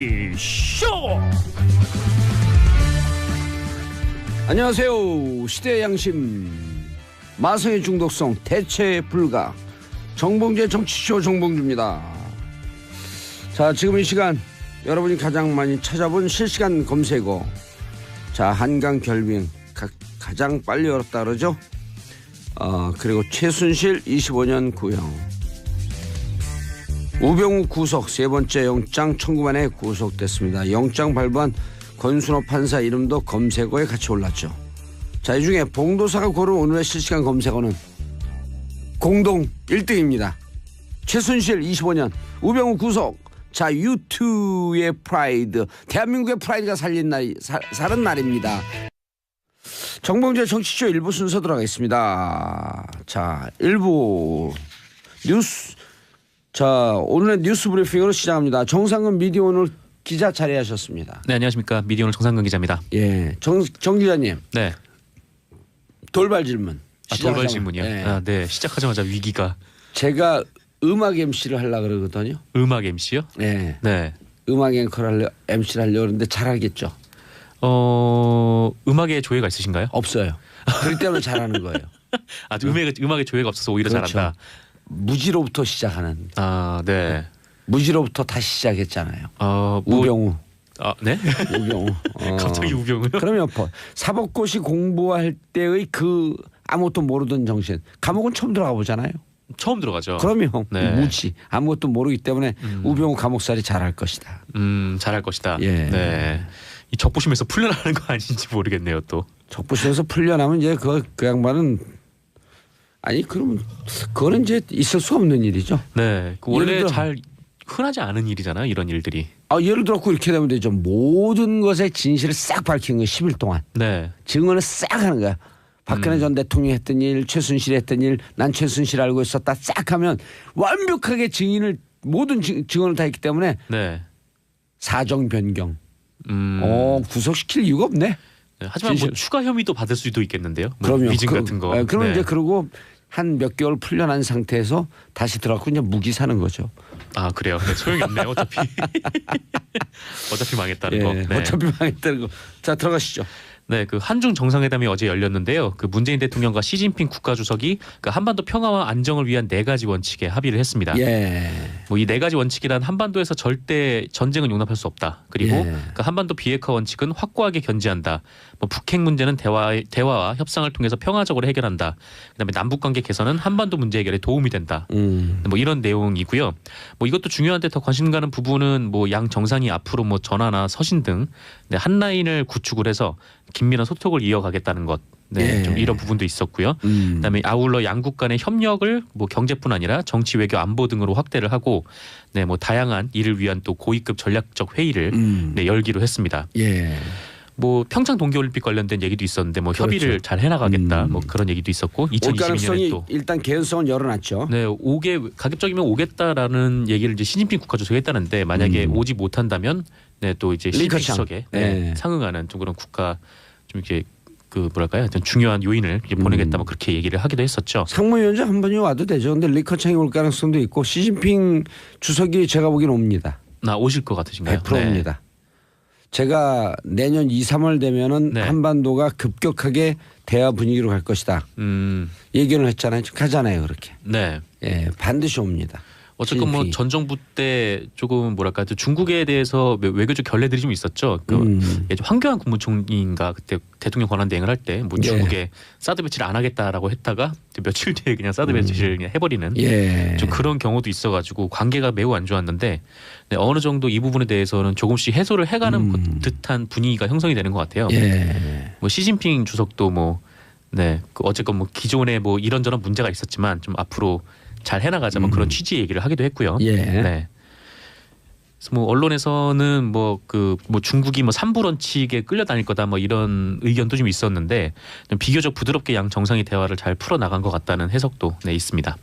쇼! 안녕하세요. 시대의 양심 마성의 중독성 대체 불가 정봉재 정치쇼 정봉주입니다. 자, 지금 이 시간 여러분이 가장 많이 찾아본 실시간 검색어, 자, 한강 결빙 가장 빨리 열었다 그러죠. 그리고 최순실 25년 구형, 우병우 구속 세 번째 영장 청구 만에 구속됐습니다. 영장 발부한 권순호 판사 이름도 검색어에 같이 올랐죠. 자, 이 중에 봉도사가 고른 오늘의 실시간 검색어는 공동 1등입니다. 최순실 25년, 우병우 구속. 자, 유튜의 프라이드, 대한민국의 프라이드가 살린 날, 살은 날입니다. 정봉재 정치쇼 1부 순서 들어가겠습니다. 자, 1부 뉴스. 자, 오늘의 뉴스 브리핑으로 시작합니다. 정상근 미디어 오늘 기자 자리하셨습니다. 네, 안녕하십니까. 미디어 오늘 정상근 기자입니다. 예, 정 기자님. 네. 돌발 질문. 돌발 질문이요? 네. 네. 시작하자마자 위기가. 제가 음악 MC를 하려고 그러거든요. 음악 MC요? 네. 네. 음악 앵커를 MC를 하려고 그러는데 잘하겠죠? 음악에 조예가 있으신가요? 없어요. 그렇기 때문에 잘하는 거예요. 음악에 조예가 없어서 오히려 그렇죠. 잘한다. 무지로부터 시작하는. 네. 무지로부터 다시 시작했잖아요. 우병우. 네? 우병우. 갑자기 우병우요? 그러면 사법고시 공부할 때의 그 아무것도 모르던 정신. 감옥은 처음 들어가 보잖아요. 처음 들어가죠. 그러면 네. 무지. 아무것도 모르기 때문에 우병우 감옥살이 잘할 것이다. 잘할 것이다. 예. 네. 이 적부심에서 풀려나는 거 아닌지 모르겠네요, 또. 적부심에서 풀려나면 이제 그 양반은 아니, 그러면 그거는 이제 있을 수 없는 일이죠. 네. 원래 잘 흔하지 않은 일이잖아요, 이런 일들이. 예를 들어 이렇게 되면 되죠. 모든 것의 진실을 싹 밝히는 거예요. 10일 동안. 네. 증언을 싹 하는 거야. 박근혜 전 대통령이 했던 일, 최순실이 했던 일, 난 최순실 알고 있었다 싹 하면 완벽하게 모든 증언을 다 했기 때문에 네. 사정 변경. 구속시킬 이유가 없네. 네, 하지만 뭐 추가 혐의도 받을 수도 있겠는데요. 그러면 위증 같은 거. 그러면 네. 이제 그러고 한 몇 개월 풀려난 상태에서 다시 들어가고 이제 무기 사는 거죠. 아, 그래요. 네, 소용이 없네요. 어차피 망했다는 거. 네. 어차피 망했다는 거. 자, 들어가시죠. 네, 그 한중 정상회담이 어제 열렸는데요. 그 문재인 대통령과 시진핑 국가주석이 그 한반도 평화와 안정을 위한 4가지 원칙에 합의를 했습니다. 예. 뭐 이 4가지 원칙이란 한반도에서 절대 전쟁은 용납할 수 없다. 그리고 예. 그 한반도 비핵화 원칙은 확고하게 견지한다. 뭐 북핵 문제는 대화와 협상을 통해서 평화적으로 해결한다. 그다음에 남북 관계 개선은 한반도 문제 해결에 도움이 된다. 뭐 이런 내용이고요. 뭐 이것도 중요한데 더 관심 가는 부분은 뭐 양 정상이 앞으로 뭐 전화나 서신 등 한 라인을 구축을 해서 긴밀한 소통을 이어가겠다는 것. 네, 예. 좀 이런 부분도 있었고요. 그다음에 아울러 양국 간의 협력을 뭐 경제뿐 아니라 정치, 외교, 안보 등으로 확대를 하고, 네, 뭐 다양한 이를 위한 또 고위급 전략적 회의를 네, 열기로 했습니다. 예. 뭐 평창 동계올림픽 관련된 얘기도 있었는데 뭐 그렇죠. 협의를 잘 해나가겠다. 뭐 그런 얘기도 있었고, 올 2022년에 가능성이 또 일단 개연성은 열어놨죠. 네, 가급적이면 오겠다라는 얘기를 이제 시진핑 국가주석이 했다는데 만약에 오지 못한다면 네, 또 이제 시진핑 주석에 네, 상응하는 좀 그런 국가 좀 이렇게 그 뭐랄까요, 하여튼 중요한 요인을 이제 보내겠다 뭐 그렇게 얘기를 하기도 했었죠. 상무위원장 한 번이 와도 되죠. 근데 리커창이 올 가능성도 있고 시진핑 주석이 제가 보기엔 옵니다. 오실 것 같으신가요? 100%입니다. 네. 제가 내년 2, 3월 되면은 네. 한반도가 급격하게 대화 분위기로 갈 것이다. 예견을 했잖아요. 가잖아요, 그렇게. 네. 예, 반드시 옵니다. 어쨌건 뭐 전 정부 때 조금 뭐랄까 중국에 대해서 외교적 결례들이 좀 있었죠. 황교안 국무총리인가 그때 대통령 권한 대행을 할 때 뭐 중국에 사드 배치를 안 하겠다라고 했다가 며칠 뒤에 그냥 사드 배치를 그냥 해버리는 좀 그런 경우도 있어가지고 관계가 매우 안 좋았는데 네, 어느 정도 이 부분에 대해서는 조금씩 해소를 해가는 듯한 분위기가 형성이 되는 것 같아요. 뭐 시진핑 주석도 뭐 네, 어쨌건 뭐 기존에 뭐 이런저런 문제가 있었지만 좀 앞으로 잘 해나가자 뭐 그런 취지의 얘기를 하기도 했고요. 예. 네. 그래서 뭐 언론에서는 뭐 중국이 뭐 삼불원칙에 끌려다닐 거다 뭐 이런 의견도 좀 있었는데 좀 비교적 부드럽게 양 정상이 대화를 잘 풀어 나간 것 같다는 해석도 네, 있습니다.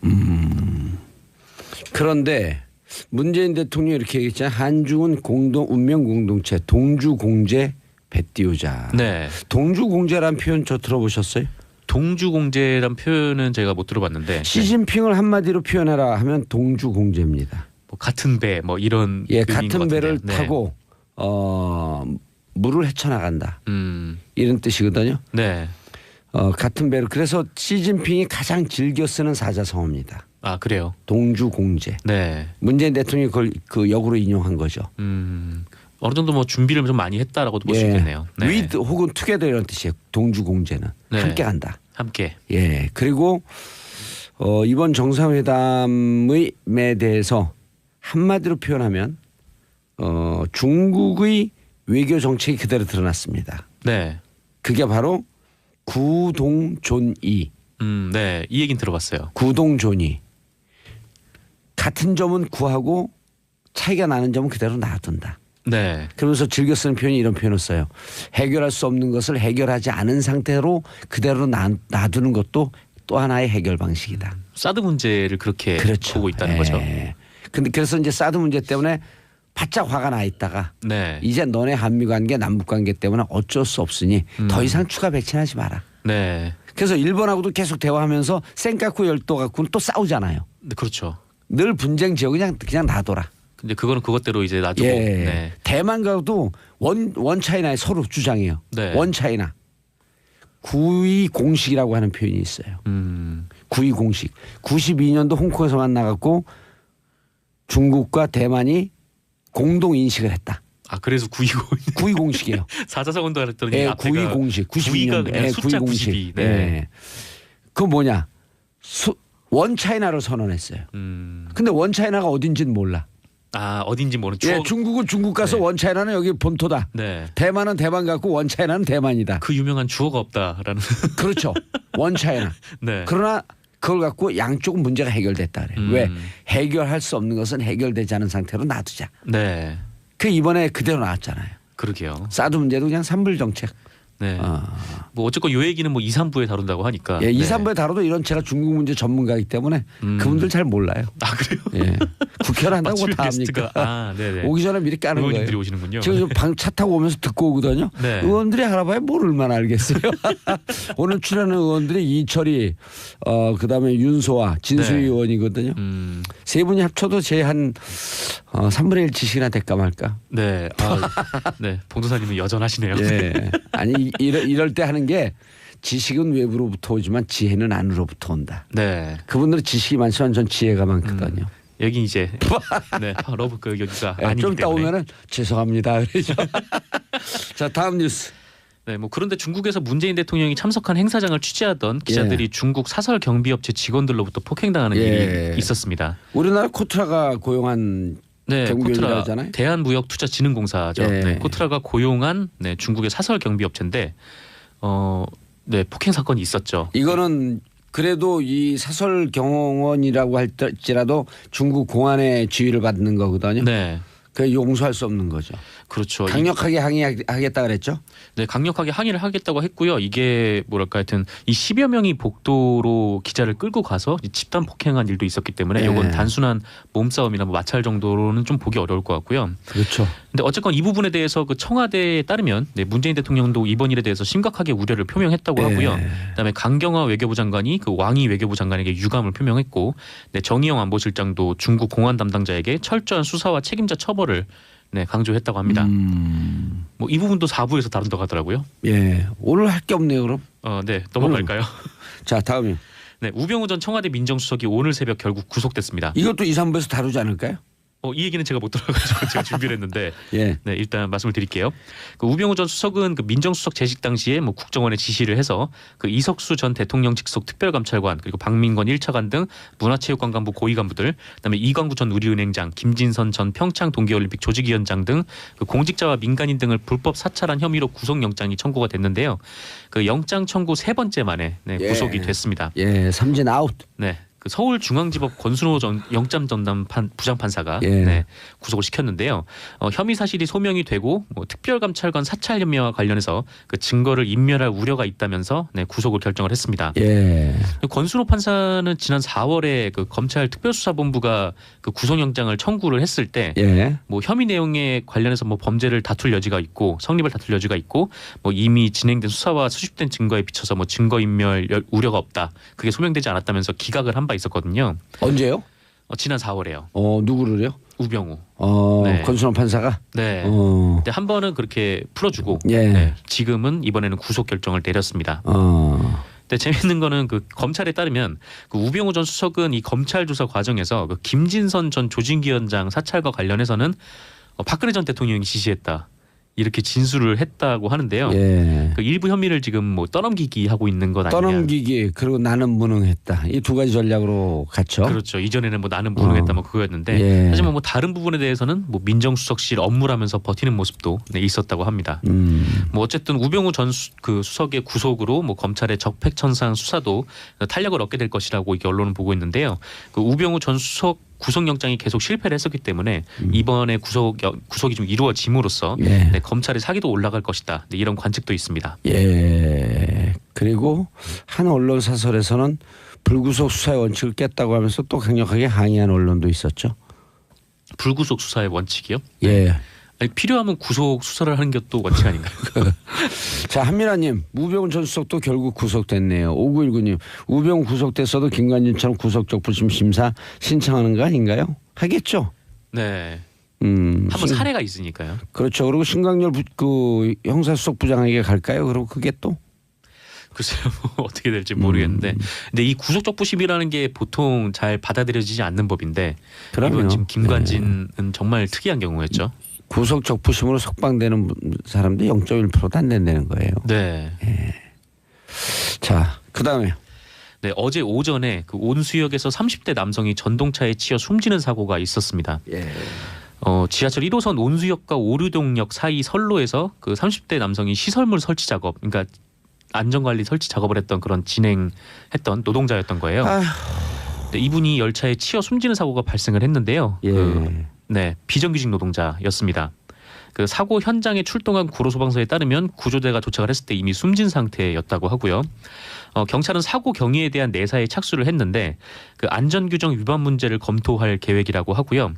그런데 문재인 대통령이 이렇게 얘기했잖아요. 한중은 운명 공동체 동주공제 배띄우자. 네. 동주공제라는 표현 저 들어보셨어요? 동주공제란 표현은 제가 못 들어봤는데 시진핑을 한마디로 표현해라 하면 동주공제입니다. 뭐 같은 배 뭐 이런 같은 배를 타고 물을 헤쳐나간다. 음. 이런 뜻이거든요. 네. 같은 배로 그래서 시진핑이 가장 즐겨 쓰는 사자성어입니다. 아 그래요. 동주공제. 네. 문재인 대통령이 그걸 그 역으로 인용한 거죠. 어느 정도 뭐 준비를 좀 많이 했다라고도 볼 수 있겠네요. 네. with 혹은 together 이런 뜻이에요. 동주공제는 네. 함께 간다. 함께. 예. 그리고 이번 정상회담에 대해서 한마디로 표현하면 중국의 외교 정책이 그대로 드러났습니다. 네. 그게 바로 구동존이. 네. 이 얘기는 들어봤어요. 구동존이. 같은 점은 구하고 차이가 나는 점은 그대로 놔둔다. 네. 그러면서 즐겨 쓰는 표현이 이런 표현을 써요. 해결할 수 없는 것을 해결하지 않은 상태로 그대로 놔두는 것도 또 하나의 해결 방식이다. 사드 문제를 그렇게 그렇죠. 보고 있다는 거죠. 근데 그래서 이제 사드 문제 때문에 바짝 화가 나 있다가 네. 이제 너네 한미 관계 남북 관계 때문에 어쩔 수 없으니 더 이상 추가 백신하지 마라. 네. 그래서 일본하고도 계속 대화하면서 센카쿠 열도 갖고는 또 싸우잖아요. 네, 그렇죠. 늘 분쟁 지역 그냥 놔둬라. 근데 그거는 그것대로 이제 놔두고. 예. 네. 대만과도 원 차이나에 서로 주장해요. 네. 원 차이나. 구의 공식이라고 하는 표현이 있어요. 구의 공식. 92년도 홍콩에서만 나갔고 중국과 대만이 공동 인식을 했다. 아 그래서 920 구의 공식이에요. 사자성어도 했더니 예, 앞에가 구의 공식. 9위가 92년. 그냥 숫자 92. 네. 예. 그거 뭐냐? 원 차이나를 선언했어요. 근데 원 차이나가 어딘지는 몰라. 아 어딘지 모르는 예, 추억. 중국은 중국 가서 네. 원 차이나는 여기 본토다. 네. 대만은 대만 갖고 원 차이나는 대만이다. 그 유명한 주어가 없다라는. 그렇죠. 원 차이나. 네. 그러나 그걸 갖고 양쪽은 문제가 해결됐다 그래요. 왜? 해결할 수 없는 것은 해결되지 않은 상태로 놔두자. 네. 그 이번에 그대로 나왔잖아요. 그러게요. 사드 문제도 그냥 산불 정책. 네. 뭐 어쨌건 요 얘기는 뭐 2, 3부에 다룬다고 하니까. 예, 2, 네. 3부에 다뤄도 이런 제가 중국 문제 전문가이기 때문에 그분들 잘 몰라요. 아 그래요? 예. 국회를 한다고 마침 다 게스트가 합니까? 아, 네네. 오기 전에 미리 까는 거예요. 의원님들이 오시는군요. 지금 차 타고 오면서 듣고 오거든요. 네. 의원들이 알아봐야 뭘 얼마나 알겠어요. 오늘 출연하는 의원들이 이철이 그다음에 윤소아 진수희 네. 의원이거든요. 세 분이 합쳐도 제 한 3분의 1 지식이나 될까 말까. 네. 네. 봉도사님은 여전하시네요. 예. 아니 이럴 때 하는 게 지식은 외부로부터 오지만 지혜는 안으로부터 온다. 네. 그분들은 지식이 많지만 전 지혜가 많거든요. 여기 이제 네 러브 그 여기가 예, 아니기 좀 이따 때문에. 오면은 죄송합니다. 그러죠. 자 다음 뉴스. 네, 뭐 그런데 중국에서 문재인 대통령이 참석한 행사장을 취재하던 기자들이 중국 사설 경비업체 직원들로부터 폭행당하는 일이 있었습니다. 우리나라 코트라가 고용한 네, 경비원이라고 코트라 하잖아요. 대한무역투자진흥공사죠. 예. 네, 코트라가 고용한 중국의 사설 경비업체인데 네, 폭행 사건이 있었죠. 이거는 그래도 이 사설 경원이라고 할지라도 중국 공안의 지휘를 받는 거거든요. 네. 그 용서할 수 없는 거죠. 그렇죠. 강력하게 항의하겠다 그랬죠. 네, 강력하게 항의를 하겠다고 했고요. 이게 뭐랄까 하여튼 이 10여 명이 복도로 기자를 끌고 가서 집단 폭행한 일도 있었기 때문에 네. 이건 단순한 몸싸움이나 뭐 마찰 정도로는 좀 보기 어려울 것 같고요. 그렇죠. 근데 어쨌건 이 부분에 대해서 그 청와대에 따르면 문재인 대통령도 이번 일에 대해서 심각하게 우려를 표명했다고 하고요. 그다음에 강경화 외교부 장관이 그 왕이 외교부 장관에게 유감을 표명했고, 정의영 안보실장도 중국 공안 담당자에게 철저한 수사와 책임자 처벌을 강조했다고 합니다. 뭐 이 부분도 4부에서 다룬다고 하더라고요. 예, 오늘 할 게 없네요, 그럼. 네, 넘어갈까요? 자, 다음이 네, 우병우 전 청와대 민정수석이 오늘 새벽 결국 구속됐습니다. 이것도 2, 3부에서 다루지 않을까요? 이 얘기는 제가 못 들어가지고 제가 준비를 했는데 예. 네, 일단 말씀을 드릴게요. 그 우병우 전 수석은 그 민정수석 재직 당시에 뭐 국정원에 지시를 해서 그 이석수 전 대통령 직속 특별감찰관 그리고 박민권 1차관 등 문화체육관광부 고위 간부들, 그다음에 이광구 전 우리은행장, 김진선 전 평창 동계올림픽 조직위원장 등 그 공직자와 민간인 등을 불법 사찰한 혐의로 구속영장이 청구가 됐는데요. 그 영장 청구 세 번째 만에 구속이 됐습니다. 예, 삼진 아웃. 네. 그 서울중앙지법 권순호 영장 전담 부장판사가 구속을 시켰는데요. 혐의 사실이 소명이 되고 뭐 특별감찰관 사찰 혐의와 관련해서 그 증거를 인멸할 우려가 있다면서 구속을 결정을 했습니다. 예. 권순호 판사는 지난 4월에 그 검찰 특별수사본부가 그 구속영장을 청구를 했을 때 뭐 혐의 내용에 관련해서 뭐 범죄를 다툴 여지가 있고 성립을 다툴 여지가 있고 뭐 이미 진행된 수사와 수집된 증거에 비춰서 뭐 증거인멸 우려가 없다. 그게 소명되지 않았다면서 기각을 한 바 있었거든요. 언제요? 지난 4월에요. 누구를요? 우병우. 권순원 판사가. 네. 근데 한 번은 그렇게 풀어주고 지금은 이번에는 구속 결정을 내렸습니다. 근데 재밌는 거는 그 검찰에 따르면 그 우병우 전 수석은 이 검찰 조사 과정에서 그 김진선 전 조직위원장 사찰과 관련해서는 박근혜 전 대통령이 지시했다. 이렇게 진술을 했다고 하는데요. 그 일부 혐의를 지금 뭐 떠넘기기 하고 있는 것 아니냐. 떠넘기기 그리고 나는 무능했다. 이 두 가지 전략으로 갔죠. 그렇죠. 이전에는 뭐 나는 무능했다 뭐 그거였는데 하지만 뭐 다른 부분에 대해서는 뭐 민정수석실 업무라면서 버티는 모습도 있었다고 합니다. 뭐 어쨌든 우병우 전 수석의 구속으로 뭐 검찰의 적폐청산 수사도 탄력을 얻게 될 것이라고 이게 언론은 보고 있는데요. 그 우병우 전 수석 구속영장이 계속 실패를 했었기 때문에 이번에 구속이 좀 이루어짐으로써 검찰의 사기도 올라갈 것이다. 이런 관측도 있습니다. 그리고 한 언론 사설에서는 불구속 수사의 원칙을 깼다고 하면서 또 강력하게 항의한 언론도 있었죠. 불구속 수사의 원칙이요? 아니, 필요하면 구속 수사를 하는 게 또 원칙 아닌가요? 자, 한미라님, 우병우 전 수석도 결국 구속됐네요. 5919님, 우병우 구속됐어도 김관진처럼 구속적 불심 심사 신청하는 거 아닌가요? 하겠죠. 네. 한번 사례가 있으니까요. 그렇죠. 그리고 신광열 그 형사수석 부장에게 갈까요? 그리고 그게 또 글쎄요, 뭐 어떻게 될지 모르겠는데, 근데 이 구속적 부심이라는 게 보통 잘 받아들여지지 않는 법인데, 이건 지금 김관진은 정말 특이한 경우였죠. 구속적 부심으로 석방되는 사람도 0.1%도 안 된다는 거예요. 네. 자, 그다음에. 네, 어제 오전에 그 온수역에서 30대 남성이 전동차에 치여 숨지는 사고가 있었습니다. 지하철 1호선 온수역과 오류동역 사이 선로에서 그 30대 남성이 시설물 설치 작업, 그러니까 안전관리 설치 작업을 했던 그런 진행했던 노동자였던 거예요. 네, 이분이 열차에 치여 숨지는 사고가 발생을 했는데요. 비정규직 노동자였습니다. 그 사고 현장에 출동한 구로소방서에 따르면 구조대가 도착을 했을 때 이미 숨진 상태였다고 하고요. 경찰은 사고 경위에 대한 내사에 착수를 했는데 그 안전규정 위반 문제를 검토할 계획이라고 하고요.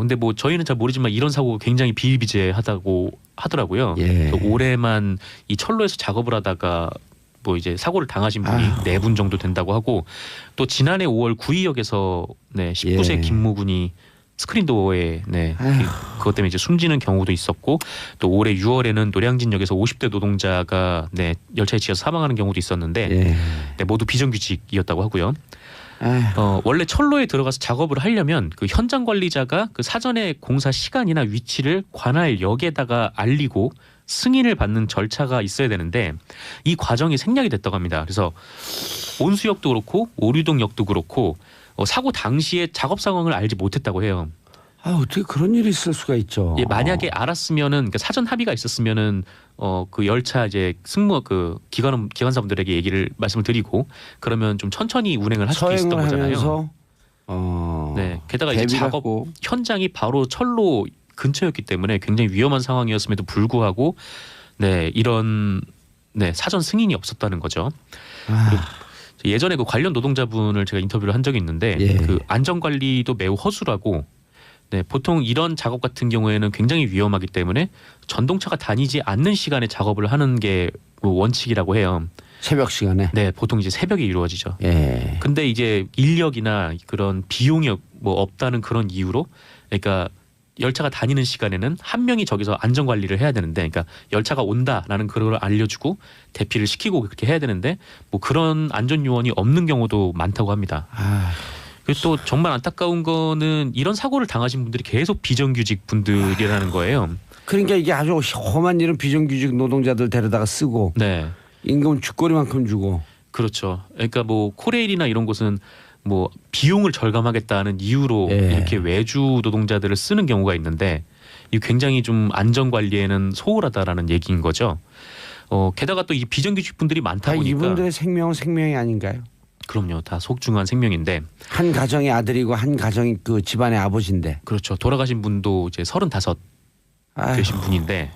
근데 뭐 저희는 잘 모르지만 이런 사고가 굉장히 비일비재하다고 하더라고요. 올해만 이 철로에서 작업을 하다가 뭐 이제 사고를 당하신 분이 4분 정도 된다고 하고, 또 지난해 5월 구의역에서 19세 김모군이 스크린도어에 그것 때문에 이제 숨지는 경우도 있었고, 또 올해 6월에는 노량진역에서 50대 노동자가 열차에 치여서 사망하는 경우도 있었는데 모두 비정규직이었다고 하고요. 원래 철로에 들어가서 작업을 하려면 그 현장 관리자가 그 사전에 공사 시간이나 위치를 관할역에다가 알리고 승인을 받는 절차가 있어야 되는데 이 과정이 생략이 됐다고 합니다. 그래서 온수역도 그렇고 오류동역도 그렇고 사고 당시에 작업 상황을 알지 못했다고 해요. 어떻게 그런 일이 있을 수가 있죠. 만약에 알았으면은, 그러니까 사전 합의가 있었으면은 그 열차 이제 승무 그 기관사분들에게 말씀을 드리고 그러면 좀 천천히 운행을 할 수도 있었던 거잖아요. 게다가 이제 작업 현장이 바로 철로 근처였기 때문에 굉장히 위험한 상황이었음에도 불구하고 이런 사전 승인이 없었다는 거죠. 예전에 그 관련 노동자분을 제가 인터뷰를 한 적이 있는데 그 안전 관리도 매우 허술하고 보통 이런 작업 같은 경우에는 굉장히 위험하기 때문에 전동차가 다니지 않는 시간에 작업을 하는 게 원칙이라고 해요. 새벽 시간에? 보통 이제 새벽에 이루어지죠. 근데 이제 인력이나 그런 비용이 뭐 없다는 그런 이유로, 그러니까 열차가 다니는 시간에는 한 명이 저기서 안전 관리를 해야 되는데, 그러니까 열차가 온다라는 그걸 알려주고 대피를 시키고 그렇게 해야 되는데 뭐 그런 안전 요원이 없는 경우도 많다고 합니다. 그리고 또 정말 안타까운 거는 이런 사고를 당하신 분들이 계속 비정규직 분들이라는 거예요. 그러니까 이게 아주 험한 일은 비정규직 노동자들 데려다가 쓰고 임금 쥐꼬리만큼 주고. 그렇죠. 그러니까 뭐 코레일이나 이런 곳은 뭐 비용을 절감하겠다는 이유로 이렇게 외주 노동자들을 쓰는 경우가 있는데 이 굉장히 좀 안전 관리에는 소홀하다라는 얘기인 거죠. 게다가 또 이 비정규직 분들이 많다 보니까 이분들의 생명은 생명이 아닌가요? 그럼요. 다 속중한 생명인데 한 가정의 아들이고 한 가정이 그 집안의 아버지인데. 그렇죠. 돌아가신 분도 이제 35 되신 분인데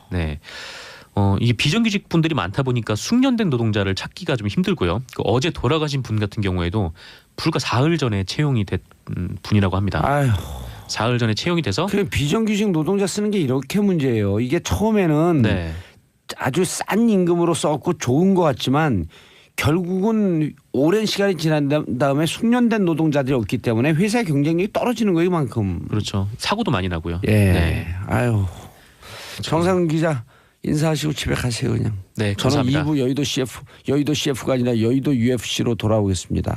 이게 비정규직 분들이 많다 보니까 숙련된 노동자를 찾기가 좀 힘들고요. 어제 돌아가신 분 같은 경우에도 불과 사흘 전에 채용이 된 분이라고 합니다. 사흘 전에 채용이 돼서. 그 비정규직 노동자 쓰는 게 이렇게 문제예요. 이게 처음에는 아주 싼 임금으로 썼고 좋은 것 같지만 결국은 오랜 시간이 지난 다음에 숙련된 노동자들이 없기 때문에 회사의 경쟁력이 떨어지는 거예요, 이만큼. 그렇죠. 사고도 많이 나고요. 예. 네. 아유. 정상근 기자 인사하시고 집에 가세요 그냥. 네, 저는 감사합니다. 2부 여의도 CF가 아니라 여의도 UFC로 돌아오겠습니다.